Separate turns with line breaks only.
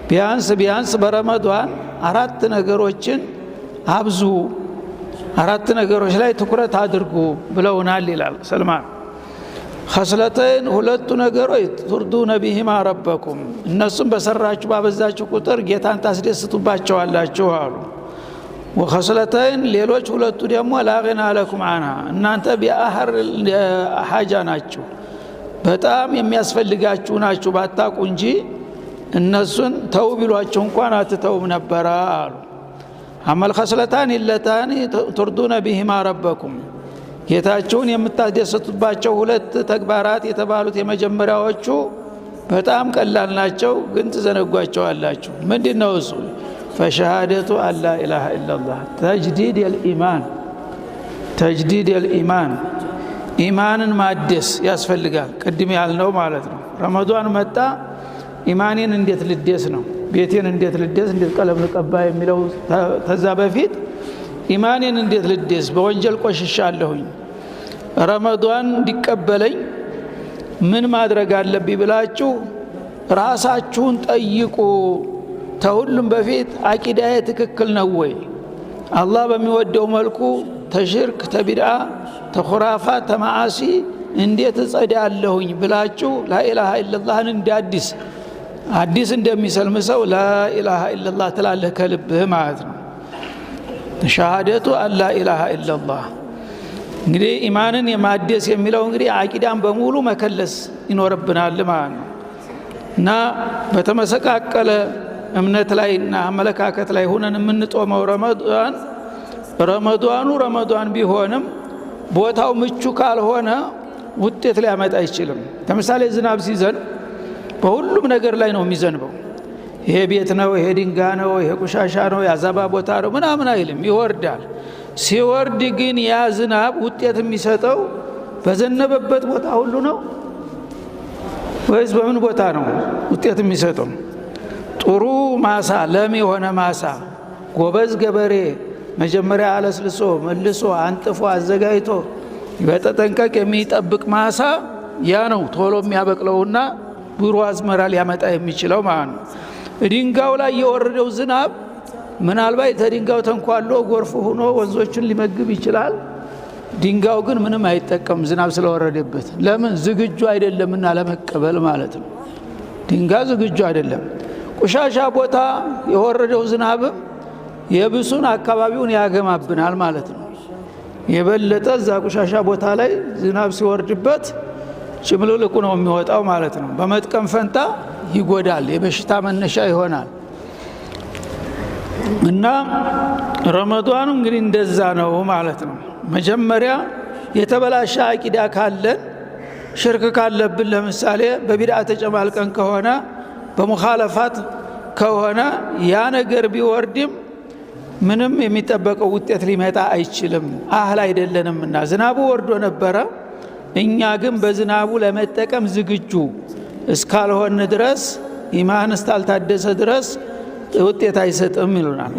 ቢያንስ በረመዳን አራት ነገሮችን አብዙ አራት ነገሮች ላይ ትኩረት አድርጉ ብለውናል ይላል ሰልማን። ኸስለተን ሁለቱ ነገሮች ቱርዱነ ቢሂማ ረበኩም እነሱም በሰራችሁ ባበዛችሁ ቁጥር ጌታን ታስደስቱባቸዋላችሁ አሉ። ወኸስለተን ሌሎች ሁለቱ ደግሞ ላገና ለኩም አንሃ እናንተ ቢአህር ሐጃ ናችሁ በጣም የሚያስፈልጋችሁ ናችሁ ባታቁ እንጂ እነሱን ተው ቢሏቸው እንኳን አትተውም ነበር አሉ። አመል ኸስለታን ኢለታን ቱርዱነ ቢሂማ ረበኩም ጌታችሁን የምታስደስቱባቸው ሁለት ተግባራት የተባሉት የመጀመሪያዎቹ በጣም ቀላል ናቸው ግን ትዘነጓቸዋላችሁ። ምንድነው እሱ? ፈሸሃደቱ አላ ኢላሃ ኢላላህ ተጅዲድ الإيمان ኢማንን ማደስ ያስፈልጋል። ቅድም ያልነው ማለት ነው። ረመዳን መጣ ኢማኔን እንዴት ልደስ ነው ቤቴን እንዴት ልደስ እንዴት ቀለም ልቀባ የሚለው ተዛ በፊት ኢማኔን እንዴት ልደስ በወንጀል ቆሽሻለሁኝ ረመዳን እንዲቀበለኝ ምን ማድረግ አለብኝ ብላችሁ ራሳችሁን ጠይቁ። ተሁሉም በፊት አቂዳዬ ትክክል ነው ወይ አላህ በሚወደው መልኩ ተሽርክ ተቢድዓ ተኹራፋት ተማዓሲ እንዴት ጸዳለሁኝ ብላችሁ ላኢላሃ ኢላላህን እንዲያድስ አዲስ እንደሚሰልም ሰው ላኢላሃ ኢላላህ ትላለህ ከልብህ ማለት ነው። ሸሃደቱ አላ ኢላሃ ኢላላህ እንግዲህ ኢማንን የማደስ የሚለው እንግዲህ አቂዳን በሙሉ መከለስ ይኖርብናል ማለት ነው። እና በተመሰቃቀለ እምነት ላይና አመለካከት ላይ ሆነን የምንጦመው ረመዳን ቢሆንም ቦታው ምቹ ካልሆነ ውጤት ሊያመጣ አይችልም። ለምሳሌ ዝናብ ሲዘን በሁሉም ነገር ላይ ነው የሚዘንበው። ይሄ ቤት ነው፣ ይሄ ድንጋይ ነው፣ ይሄ ቆሻሻ ነው፣ ያዛባ ቦታ ነው ምናምን አይልም፣ ይወርዳል። ሲወርድ ግን ያ ዝናብ ውጤት የሚሰጠው በዘነበበት ቦታ ሁሉ ነው ወይስ በምን ቦታ ነው ውጤት የሚሰጠው? ጥሩ ማሳ ለም የሆነ ማሳ ጎበዝ ገበሬ መጀመሪያ አለስልሶ መልሶ አንጥፎ አዘጋጅቶ በተጠንቀቅ የሚጠብቅ ማሳ ያ ነው ቶሎ የሚያበቅለውና ብሩ አዝመራ ሊያመጣ የሚችለው ማለት ነው። ድንጋው ላይ የወረደው ዝናብ ምናልባት ተድንጋው ተንኳሎ ጎርፍ ሆኖ ወንዞችን ሊመግብ ይችላል። ድንጋው ግን ምንም አይጠቀም ዝናብ ስለወረደበት። ለምን? ዝግጁ አይደለምና ለመቀበል ማለት ነው። ድንጋይ ዝግጁ አይደለም። ቆሻሻ ቦታ የወረደው ዝናብ የብሱን አካባቢውን ያገማብናል ማለት ነው። የበለጠ እዛ ቆሻሻ ቦታ ላይ ዝናብ ሲወርድበት ጭምልልቁ ነው የሚወጣው ማለት ነው። በመጥቀም ፈንታ ይጎዳል፣ የበሽታ መነሻ ይሆናል። እና ረመዳኑ እንግዲህ እንደዛ ነው ማለት ነው። መጀመሪያ የተበላሸ አቂዳ ካለን ሽርክ ካለብን ለምሳሌ በቢድዓ ተጨማልቀን ከሆነ በሙኻለፋት ከሆነ ያ ነገር ቢወርድም ምንም የሚጠበቀው ውጤት ሊመጣ አይችልም። አህል አይደለንምና ዝናቡ ወርዶ ነበረ እኛ ግን በዝናቡ ለመጠቀም ዝግጁ እስካልሆን ድረስ ኢማን እስካልታደሰ ድረስ ውጤት አይሰጥም ይሉናል።